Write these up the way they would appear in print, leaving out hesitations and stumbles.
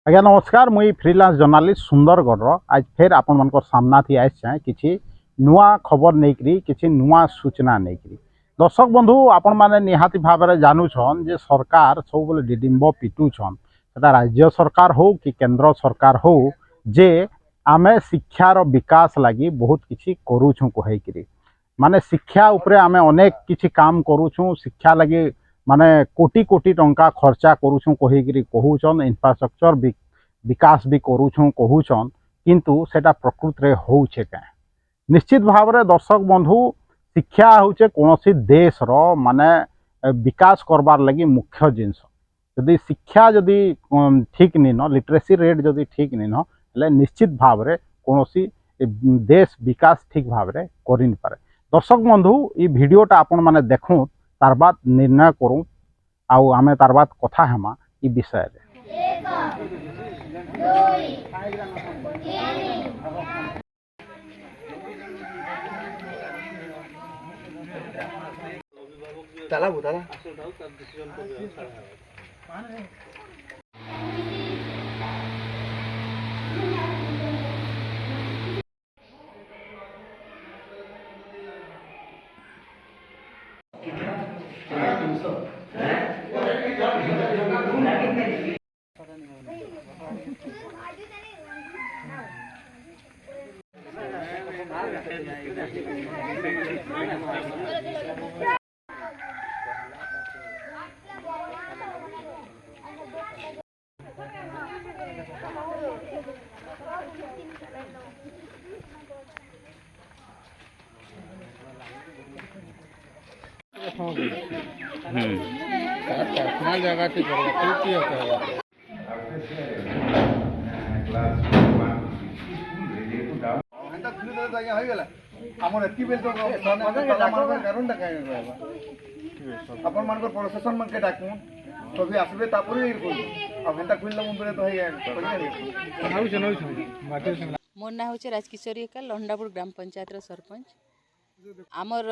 आज्ञा नमस्कार। मुई फ्रीलांस जर्नालिस्ट सुंदरगढ़ आज फिर आपण मन सामना थी आए किसी नुआ खबर नहीं किसी नुआ सूचना नहीं। दर्शक बंधु आपण मैंने निहाती भाव में जानून जे सरकार सब डिडिम्ब पिटुछन सेटा राज्य सरकार हो कि केंद्र सरकार हो जे आमे शिक्षार विकास लगी बहुत किसी करूँ कहीकि माने शिक्षा उपरे आमे अनेक किसी काम करूँ शिक्षा लगी माने कोटी कोटी टंका खर्चा करूँ कहीकि कहूचन इंफ्रास्ट्रक्चर विकास भी करूँ कहूचन किंतु सेटा प्रकृत रे होउछे क्या निश्चित भाव में दर्शक बंधु शिक्षा होचे कौन देश रो माने विकास करबार लगी मुख्य जिनस जदि शिक्षा जदि ठीक नहीं न लिटरेसी रेट जदि ठीक नहीं न ले निश्चित भाव में कौन देश विकास ठीक भाव में कर नहीं पारे। दर्शक बंधु ये वीडियोटा आपण माने देखूँ तार बाद निर्णय करूँ आउ आमे तार बाद कथा हेमा ई विषय रे। ताला बुताला पर्सनल जगह से अपन मान प्रशासन मन के डाकू तभी आसबे तापरे हेंता खुलला मुंबई तो मोर ना होचे राजकिशोरी एका लंडापुर ग्राम पंचायत सरपंच। आमर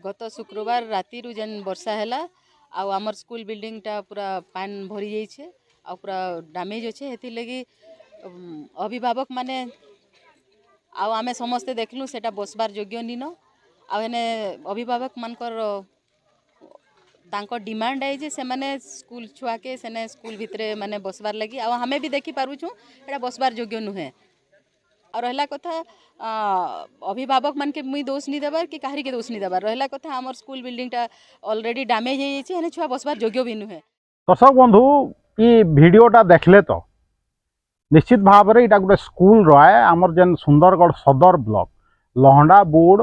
गत शुक्रवार राति जेन वर्षा हैला आमर स्कूल बिल्डिंग टा पूरा पान भरी जाइए आ पूरा डैमेज अच्छे हेती लगी अभिभावक माने आमे समस्ते देखलु सेटा बसबार योग्य नीन आने अभिभावक मानकर तांको डिमांड है जे से माने स्कूल छुआ के सेने स्कूल भितरे माने बसबार लगी आ हमें भी देखि पारुछु एटा बसबार योग्य नुहे और रहला कथा अभिभावक मान के मुई दोष नहीं देबार कि काहरी के दोष नहीं देबार रहला कथा हमर स्कूल बिल्डिंग टा ऑलरेडी डैमेज हो जाइए हेने छुआ बसबार योग्य भी नुहे। दर्शक बंधु ये वीडियोटा देखले तो निश्चित भाव में इटा गोटे स्कूल रहा आमर जेन सुंदरगढ़ सदर ब्लॉक लहंडा बुड़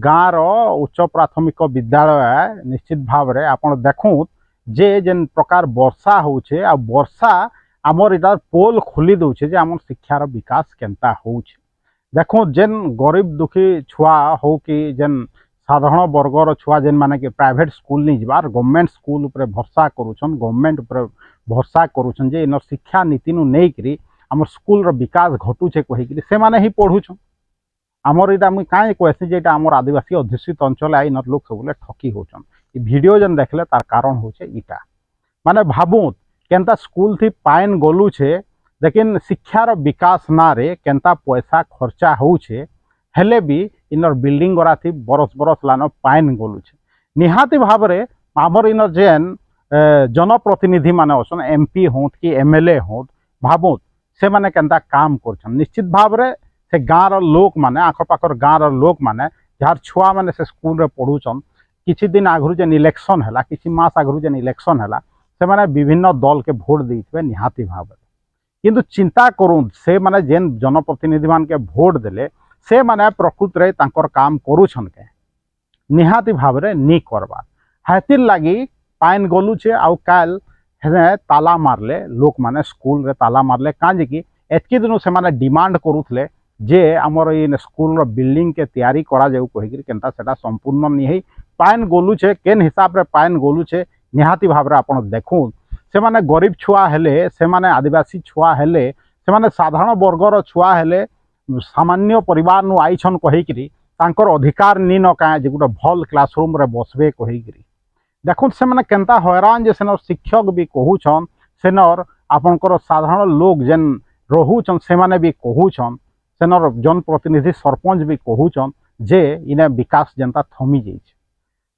गाँव उच्च प्राथमिक विद्यालय निश्चित भाव में आप देखूँ जे जेन प्रकार वर्षा होचे आ वर्षा आमर इधर पोल खोली दौचे जे आमर शिक्षार विकास केनता होचे। देखो जेन गरीब दुखी छुआ हो कि जेन साधारण वर्गर छुआ जेन माने कि प्राइवेट स्कूल नहीं जबार गवर्नमेंट स्कूल उपरे भरसा करूछन गवर्नमेंट उपरे भरसा करूछन जे इनर शिक्षा नीति नु नहीं करी आमर स्कूल रो विकास घटुचे कहिकरी से माने ही पढ़ुछन। आमर इटा मुई काहे कहसी जे इटा आमर आदिवासी अध्युषित अंचल आई इनर लोग सबले ठकी होछन। ई वीडियो जेन देखले तार कारण होचे इटा माने भाबुत केनता स्कूल थी पाइन गलु छे लेकिन शिक्षार विकास ना रे केनता पैसा खर्चा होउछे हेले भी इनर बिल्डिंग गरा थी बरस बरस लान पाइन गलु छे। निहाती भाव में आमर इनर जेन जनप्रतिनिधि माने असन एमपी होत कि एमएलए होत भाबुत से माने केनता काम करछन। निश्चित भाव में से गाँव लोक माने आखपाखर गाँव लोक माने जार छुआ माने से स्कूल रे पढ़ुछन किछि दिन आगु जेन इलेक्शन हैला किछि मास आगु जेन इलेक्शन हैला से माने विभिन्न दल के भोट देइथिबे निहाती भाव में किंतु चिंता करूँ से माने जेन जनप्रतिनिधि मान के भोट देले से माने प्रकृत रे तांकर काम करूछन के निहाती भाव में नी करबा हातिर लगी पाइन गलु छे आउ काल हेने ताला मारले लोक माने स्कूल रे ताला मारले काजे कि एतकी दिन से माने डिमांड करूथले जे आमर इन स्कूल रो बिल्डिंग के तैयारी करा जाऊ कहिकरी केनता सेटा संपूर्ण नहीं है पाइन गलु छे केन हिसाब रे पाइन गलु छे निहाती भाव में आपण देखूँ से माने गरीब छुआ हेले से माने आदिवासी छुआ हेले से माने साधारण वर्गर छुआ हेले सामान्य परिवार नु आइछन कहिकरी तांकर अधिकार नी न का जे गोटे भल क्लासरूम रे बसबे कहिकरी देखुन से माने केनता हैरान जे सेनर शिक्षक भी कहूछन सेनर आपणकर साधारण लोग जेन रोहुचन से माने भी कहूचन सेनर जनप्रतिनिधि सरपंच भी कहूचन जे इने विकास जेनता थमी जाइए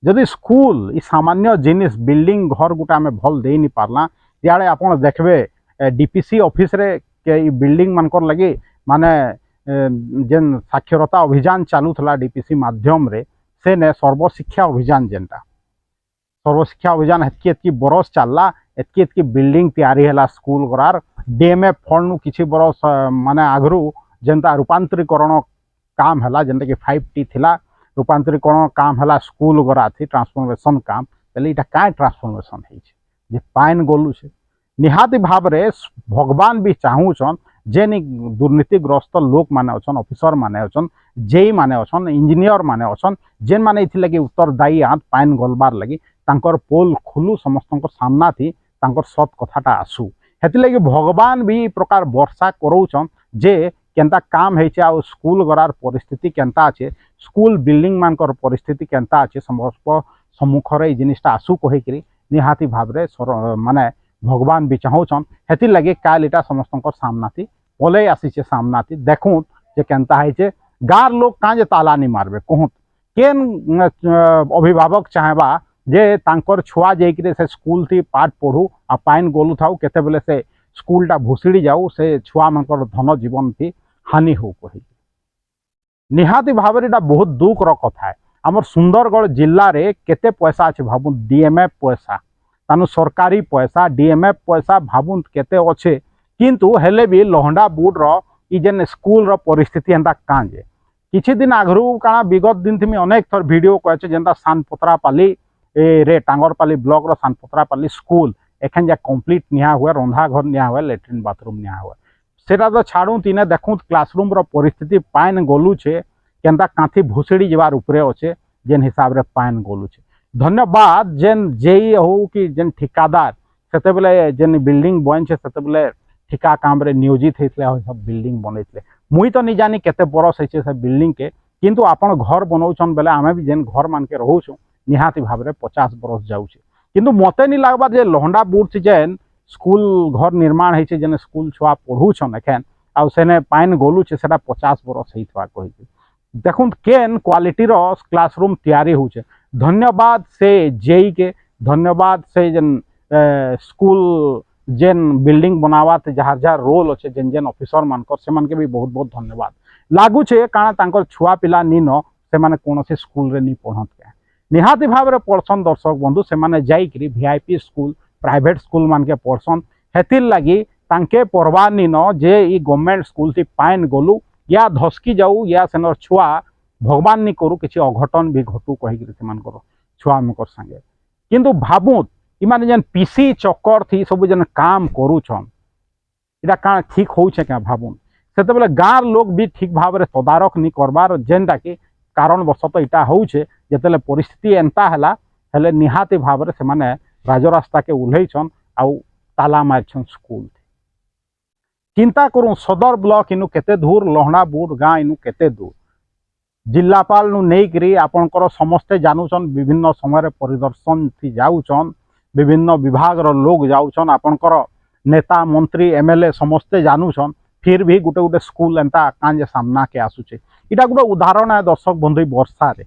जदि स्कूल इ सामान्य जिनिस बिल्डिंग घर गुटा आम भल दे नहीं पारला इे आप देखबे डीपीसी ऑफिस रे के बिल्डिंग मानकर लगी माने जेन साक्षरता अभियान चालूला डीपीसी माध्यम रे से ने सर्वशिक्षा अभियान जेनटा सर्वशिक्षा अभियान एतकी बरस चलला एतकी बिल्डिंग तैयारी है स्कूल गरार डीएमएफ फंड किसी बरस माने आगरू जेनता रूपांतरीकरण काम है जेनटा कि 5T थिला रूपांतरीकरण काम है स्कूल गरा थी ट्रांसफॉर्मेशन काम पहले इटा क्या ट्रांसफॉर्मेशन है पाइन गोलू से निहाती भाव रे भगवान भी चाहूचन जेन दुर्नीतिग्रस्त लोक माने अछन ऑफिसर माने अछन जेई माने अछन इंजीनियर माने अछन जेन माने इथि लगी उत्तरदायी आत पाइन गलबार लगी तांकर पोल खुलू समस्त सामना थी तांकर सत कथाटा आसू हेति लगी भगवान भी प्रकार वर्षा करौचन जे केनता काम है आ स्कूल गरार परिस्थिति केनता अच्छे स्कूल बिल्डिंग मानकर परिस्थिति केनता अच्छे समस्त सम्मुखर ये जिनिसटा आसू कहीकि निहाती भाव रे माने भगवान भी चाहूचन हेति लगे काल इटा समस्त सामना थी पलै आसीचे सामना थी देखूँ जे केनता है गाँव लोग कहाँ जे ताला नहीं मारबे कहूँ केन अभिभावक चाहेबा जे तांकर छुआ जाइए से स्कूल थी पाठ पढ़ू आ पाइन गोलू थाऊ केते बेले से स्कूलटा भुसड़ी जाऊ से छुआ मानकर धन जीवन थी हानि हो कही निहाती भाव में बहुत दुख कथा है आमर सुंदरगढ़ जिल्ला रे केते पैसा अच्छे भावुन डीएमएफ पैसा तानु सरकारी पैसा डीएमएफ पैसा भावुन केते अच्छे किंतु हेले भी लहंडा बुड जेन स्कूल रो परिस्थिति एंता कांजे किछि दिन आगरू काना विगत दिन थी अनेक थर वीडियो कहे जेनता सानपत्रापाली रे टांगरपाली ब्लॉक रो सानपत्रापाली स्कूल एखन जा कंप्लीट निहा हुए रंधा घर निहा हुए लैट्रिन बाथरूम निहा हुए सेटा तो छाड़ू तीने देखूँ क्लासरूम रो परिस्थिति पाइन गलुचे केनता कांथी भुसड़ी जबार उपरे अच्छे जेन हिसाब रे पाइन गलुचे धन्यवाद जेन जेई हो कि जेन ठिकादार सेते बेले जेन बिल्डिंग बनछे सेते बेले ठिका काम रे नियोजित होइतले सब बिल्डिंग बनैतले मुई तो नहीं जानी केते बरस होइछे से बिल्डिंग के किंतु आपण घर बनौछन बेले आमे भी जेन घर मान के रहूछु निहाती भाव रे 50 बरस जाउछे किंतु मते नहीं लगवा जे लहंडा बुड़ जेन स्कूल घर निर्माण होइछे जेन स्कूल छुआ पढ़ूछन एखन आ सेने पाइन गलुछे सेटा 50 बरस होइतबा कहि देखुन केन क्वालिटी रो क्लासरूम तैयारी होछे धन्यवाद से जेई के धन्यवाद से जेन स्कूल जेन बिल्डिंग बनावात जहाँ जहाँ रोल अच्छे जेन जेन ऑफिसर मानकर से मान के भी बहुत बहुत धन्यवाद लागुचे कारण तांकर छुआ पिला नी न से माने कोनोसी स्कूल रे नी पढ़त के निहाती भाव रे पढ़सन दर्शक बंधु से माने जाइकरी वीआईपी स्कूल प्राइवेट स्कूल मान के पढ़सन हेतिल लगी तांके पढ़वा नी न जे ई गवर्नमेंट स्कूल थी पाइन गलू या धसकी जाऊ या सेनर छुआ भगवान नी करू किसी अघटन भी घटू कहीकि से छुआ मकर संगे किंतु भाबुत इमाने जेन पीसी चक्कर थी सब जेन काम करूछन इटा का ठीक होउछे क्या भाबुन सेते बेले गाँव लोग भी ठीक भाव रे तदारक नहीं करबार जेनटा कि कारणवशत इटा होउछे जेतेले परिस्थिति एंता हला हेले निहाती भाव रे से माने राजरास्ता के उल्लैछन आउ ताला मारछन स्कूल चिंता करूँ सदर ब्लॉक इनु केते दूर लहणा बुड गाँ इनु केते दूर जिलापाल नु नेइकरी आपनकर समस्ते जानूछन विभिन्न समय परिदर्शन थी जाऊछन विभिन्न विभाग रो लोग जाऊछन आपनकर नेता मंत्री एमएलए समस्ते जानूछन फिर भी गुटे गुटे स्कूल एंता कांजे सामना के आसुचे इटा गुटे उदाहरण है दर्शक बंधु वर्षा रे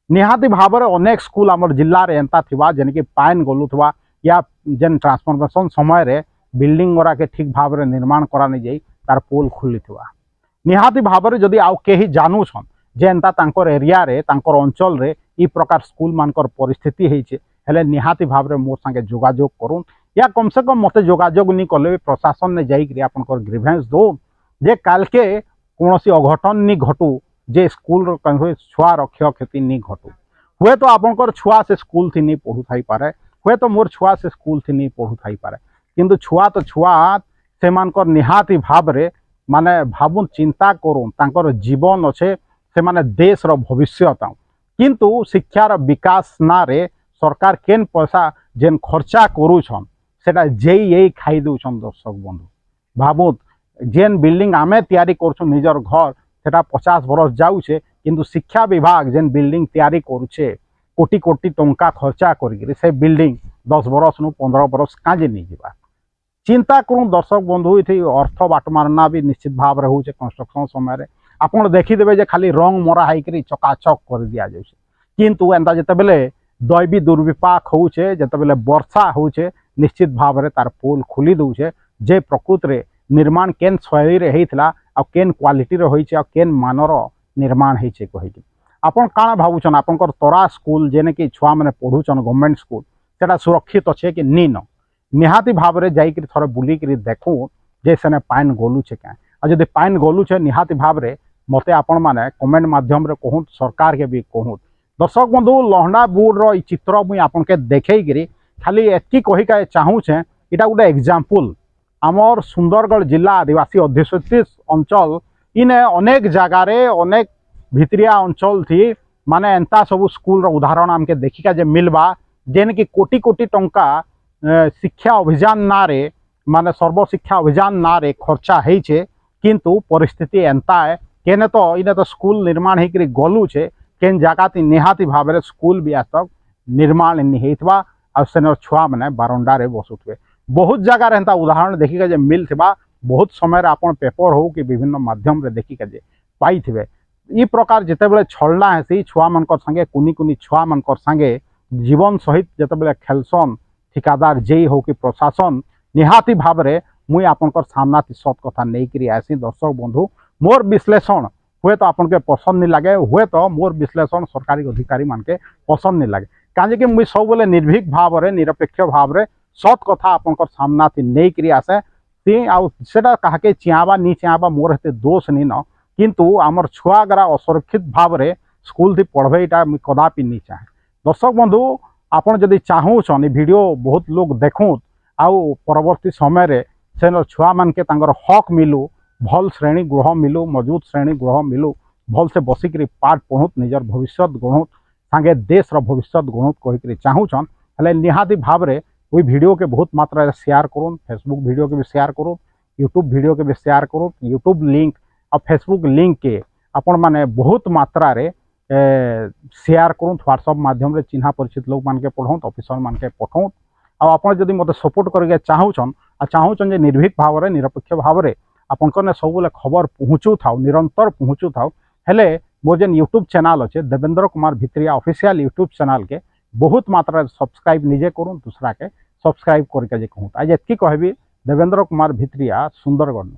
निहाती भाव रे अनेक स्कूल आमर जिल्ला रे एंता थिबा जेन कि पाइन गलुथबा या जेन ट्रांसफॉर्मेशन समय रे बिल्डिंग गरा के ठीक भाव रे निर्माण करा नहीं जाई तार पोल खुलिथबा निहाती भाव रे जदि आउ केही जानूछन जे एंता तांकर एरिया रे तांकर अंचल रे ई प्रकार स्कूल मानकर परिस्थिति हेइछे हेले निहाती भाव रे मोर संगे जोगाजोग करूँ या कम से कम मते जोगाजोग नहीं कले भी प्रशासन ने जाइकरी आपनकर ग्रीवेंस दो जे काल के कौनसी अघटन नहीं घटू जे स्कूल छुआ रक्ष क्षति नहीं घटू हुए तो आपनकर छुआ से स्कूल थी नहीं पढ़ू थाई पारे हुए तो मोर छुआ से स्कूल थी नहीं पढ़ू थाई पारे किंतु छुआ तो छुआ से मानकर निहाती भाव रे माने भाबुन चिंता करूँ तांकर जीवन अच्छे से माने देश रो भविष्य ताऊ किंतु शिक्षार विकास ना रे सरकार केन पैसा जेन खर्चा करूछन सेटा जेई यही खाई दउछन दर्शक बंधु भाबुत जेन बिल्डिंग आमे तैयारी करछु निजर घर सेटा 50 बरस जाउछे किंतु शिक्षा विभाग जेन बिल्डिंग तैयारी करुछे कोटी कोटी टंका खर्चा करिकरी से बिल्डिंग 10 बरस नु 15 बरस काजे नहीं जिबा चिंता करूँ दर्शक बंधु ये अर्थ बाटमारना भी निश्चित भाव में होचे कंस्ट्रक्शन समय आपड़ देखीदे जे खाली रंग मरा होकर चकाचक कर दि जाए किंतु एंता जितेबले दैवी दुर्विपाक होचे जितेबले वर्षा होचे निश्चित भाव में तार पोल खोली दौचे जे प्रकृत रे निर्माण केन शैली रे हेइथला आ केन क्वालिटी रे होइचे आ केन मानर निर्माण होइचे कहिके आपण काना भाबुछन आपनकर तोरा स्कूल जेने कि छुआ माने पढुछन गवर्नमेंट स्कूल सेटा सुरक्षित अच्छे कि नीन निहाती भाव में जाइकरी थोड़े बुलिक देखूँ जे सेने पाइन गलुचे क्या आ जदि पाइन गलुचे निहाती भाव में मते आपण माने कमेंट माध्यम रे कहूँ सरकार के भी कहूँ दर्शक बंधु लहंडा बोर्ड चित्र मुई आपन के देखई खाली एतकी कहिका चाहूचे इटा गोटे एग्जाम्पल आमर सुंदरगढ़ जिला आदिवासी अध्युषित अंचल इने अनेक जगार अनेक भितरिया अंचल थी माने एंता सब स्कूल उदाहरण आमके देखिका जे मिलबा जेन कि कोटी कोटी टंका शिक्षा अभियान नारे माने सर्वशिक्षा अभियान नारे खर्चा होइछे किंतु परिस्थिति एंता है केने तो इने तो स्कूल निर्माण होकर गलुचे केन जगह निहाती भाव में स्कूल भी आज तक निर्माण नहीं होता आने छुआ मैंने बारंडारे बसुथे बहुत जगह एंता उदाहरण देखिका जे मिलथिबा बहुत समय आपन पेपर हो कि विभिन्न माध्यम रे देखिका जे पाइथिबे ई प्रकार जितेबले छलना हेसी छुआ मनकर संगे कुनी कुनी छुआ मनकर संगे जीवन सहित जितेबले खेलसन ठिकादार जेई हो कि प्रशासन निहाती भाव में मुई आपनकर सामना सत कथा नहीं करी आसी दर्शक बंधु मोर विश्लेषण हुए तो आपन के पसंद नहीं लगे हुए तो मोर विश्लेषण सरकारी अधिकारी मान के पसंद नहीं लगे कहीं कि मुई सब बोले निर्भीक भाव में निरपेक्ष भाव में सत कथा आपनकर सामना नहीं करी आसे ती आउटा कहा चियाबा नी चियाबा मोर हेते दोष नहीं न किंतु आमर छुआ गरा असुरक्षित भाव में स्कूल थी पढ़े यहाँ मुझे कदापि नहीं चाहे दर्शक बंधु आपन जदि चाहून वीडियो बहुत लोग देखूँ आउ परवर्ती समय रे से छुआ मान के हक मिलू भल श्रेणी गृह मिलू मजबूत श्रेणी गृह मिलू भल से बसिक पाठ पढ़ुत निजर भविष्य गणुत सांगे देश भविष्य गणुत कहीकि चाहून हेले निहाती भाव में वही वीडियो के बहुत मात्रा शेयर करूँ फेसबुक वीडियो के भी शेयर करूँ यूट्यूब वीडियो के भी शेयर करूँ यूट्यूब लिंक और फेसबुक लिंक के आपण माने बहुत मात्रा रे शेयर करूँ व्हाट्सअप माध्यम रे चिन्हा परिचित लोग मान के पढ़ौं ऑफिसर मान के पठाऊँ आप जदि मत सपोर्ट करके चाहून आ चाहून जे निर्भीक भाव में निरपेक्ष भाव में आपन सब खबर पहुँचू था निरंतर पहुँचू था हेले मोर जेन यूट्यूब चैनल अच्छे Devendra Kumar Bhitriya official YouTube channel के बहुत मात्रा सब्सक्राइब निजे करूँ दूसरा के सब्सक्राइब करके कहूँ आज एतकी कहबी देवेंद्र कुमार भित्रिया सुंदरगढ़।